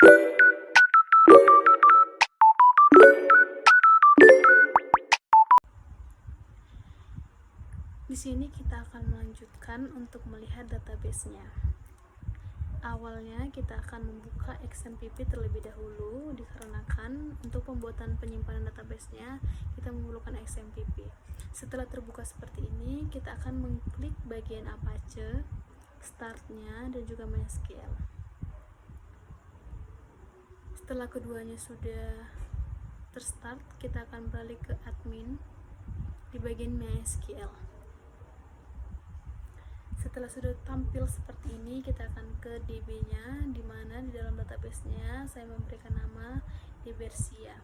Di sini kita akan melanjutkan untuk melihat database-nya. Awalnya kita akan membuka XMPP terlebih dahulu, dikarenakan untuk pembuatan penyimpanan database-nya kita memerlukan XMPP. Setelah terbuka seperti ini, kita akan mengklik bagian Apache, Start-nya, dan juga MySQL. Setelah keduanya sudah terstart, kita akan beralih ke admin di bagian MySQL. Setelah sudah tampil seperti ini, kita akan ke DB-nya, di mana di dalam database-nya saya memberikan nama Debersia.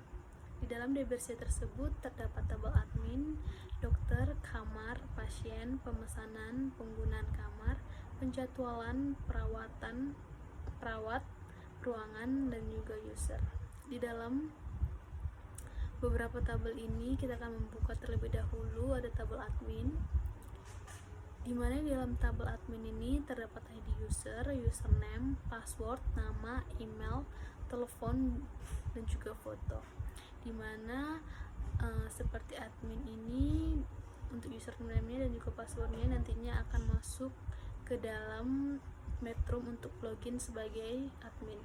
Di dalam Debersia tersebut terdapat tabel admin, dokter, kamar, pasien, pemesanan, penggunaan kamar, penjadwalan, perawat, ruangan, dan juga user. Di dalam beberapa tabel ini kita akan membuka terlebih dahulu ada tabel admin, di mana di dalam tabel admin ini terdapat ID user, username, password, nama, email, telepon, dan juga foto. Di mana seperti admin ini untuk username-nya dan juga passwordnya nantinya akan masuk ke dalam Metroom untuk login sebagai admin.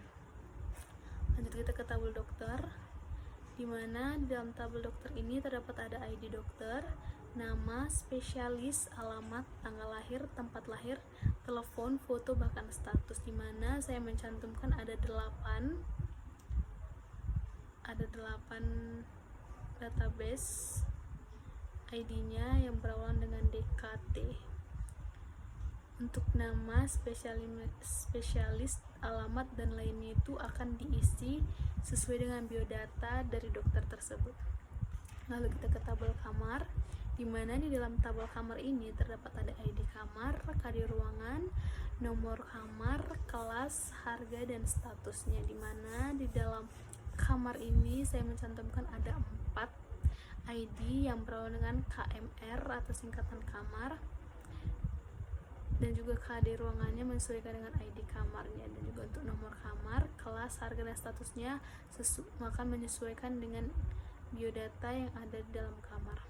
Lanjut kita ke tabel dokter, di mana di dalam tabel dokter ini terdapat ada ID dokter, nama, spesialis, alamat, tanggal lahir, tempat lahir, telepon, foto, bahkan status, di mana saya mencantumkan ada 8 database ID-nya yang berawalan dengan DKT. Untuk nama, spesialis, alamat, dan lainnya itu akan diisi sesuai dengan biodata dari dokter tersebut. Lalu kita ke tabel kamar, di mana di dalam tabel kamar ini terdapat ada ID kamar, KD ruangan, nomor kamar, kelas, harga, dan statusnya. Di mana di dalam kamar ini saya mencantumkan ada 4 ID yang berawal dengan KMR atau singkatan kamar, dan juga KD ruangannya menyesuaikan dengan ID kamarnya, dan juga untuk nomor kamar, kelas, harga, dan statusnya maka menyesuaikan dengan biodata yang ada di dalam kamar.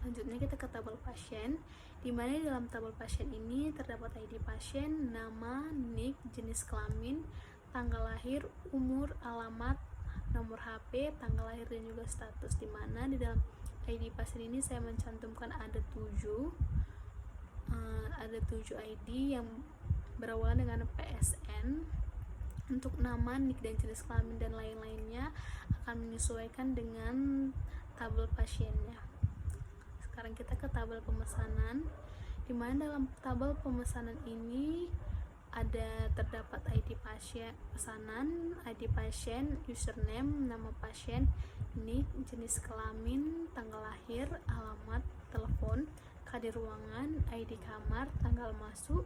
Lanjutnya kita ke tabel pasien, di mana di dalam tabel pasien ini terdapat ID pasien, nama, nik, jenis kelamin, tanggal lahir, umur, alamat, nomor HP, tanggal lahir, dan juga status. Di mana di dalam ID pasien ini saya mencantumkan ada 7 ID yang berawalan dengan PSN. Untuk nama, nik, dan jenis kelamin dan lain-lainnya akan menyesuaikan dengan tabel pasiennya. Sekarang kita ke tabel pemesanan, di mana dalam tabel pemesanan ini terdapat ID pasien pesanan, ID pasien, username, nama pasien, nik, jenis kelamin, tanggal lahir, alamat, telepon, KD ruangan, ID kamar, tanggal masuk,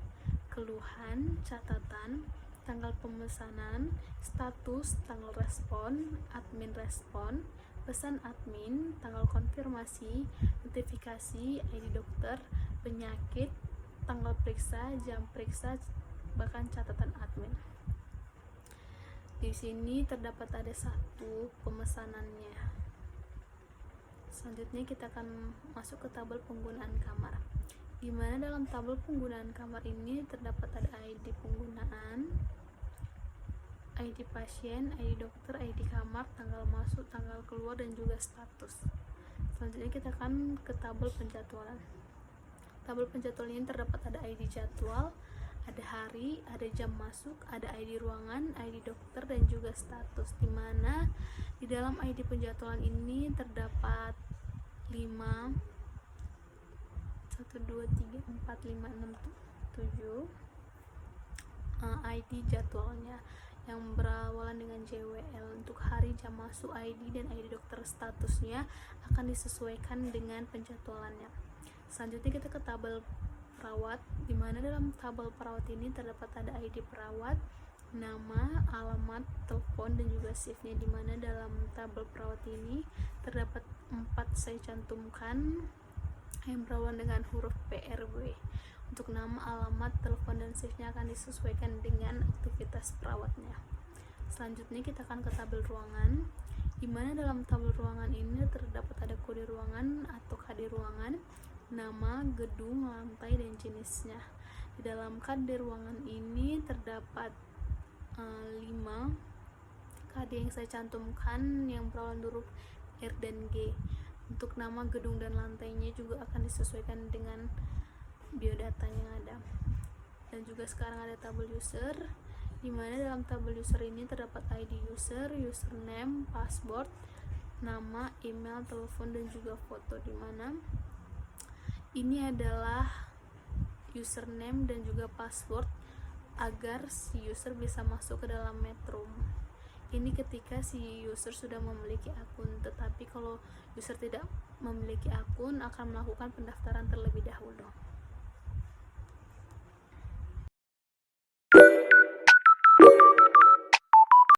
keluhan, catatan, tanggal pemesanan, status, tanggal respon, admin respon, pesan admin, tanggal konfirmasi, notifikasi, ID dokter, penyakit, tanggal periksa, jam periksa, bahkan catatan admin. Di sini terdapat ada 1 pemesanannya. Selanjutnya kita akan masuk ke tabel penggunaan kamar, di mana dalam tabel penggunaan kamar ini terdapat ada ID penggunaan, ID pasien, ID dokter, ID kamar, tanggal masuk, tanggal keluar, dan juga status. Selanjutnya kita akan ke tabel penjadwalan. Tabel penjadwalan ini terdapat ada ID jadwal, ada hari, ada jam masuk, ada ID ruangan, ID dokter, dan juga status. Di mana di dalam ID penjadwalan ini terdapat 5 ID jadwalnya yang berawalan dengan JWL. Untuk hari, jam masuk, ID, dan ID dokter, statusnya akan disesuaikan dengan penjadwalannya. Selanjutnya kita ke tabel perawat, di mana dalam tabel perawat ini terdapat ada ID perawat, nama, alamat, telepon, dan juga shiftnya. Di mana dalam tabel perawat ini terdapat 4 saya cantumkan yang berawalan dengan huruf PRW. Untuk nama, alamat, telepon, dan shiftnya akan disesuaikan dengan aktivitas perawatnya. Selanjutnya kita akan ke tabel ruangan, di mana dalam tabel ruangan ini terdapat ada kode ruangan atau KD ruangan, nama, gedung, lantai, dan jenisnya. Di dalam KD ruangan ini terdapat 5 KD yang saya cantumkan yang berawalan huruf R dan G. Untuk nama, gedung, dan lantainya juga akan disesuaikan dengan biodata yang ada. Dan juga sekarang ada tabel user, di mana dalam tabel user ini terdapat ID user, username, password, nama, email, telepon, dan juga foto, di mana ini adalah username dan juga password agar si user bisa masuk ke dalam Metroom. Ini ketika si user sudah memiliki akun, tetapi kalau user tidak memiliki akun akan melakukan pendaftaran terlebih dahulu.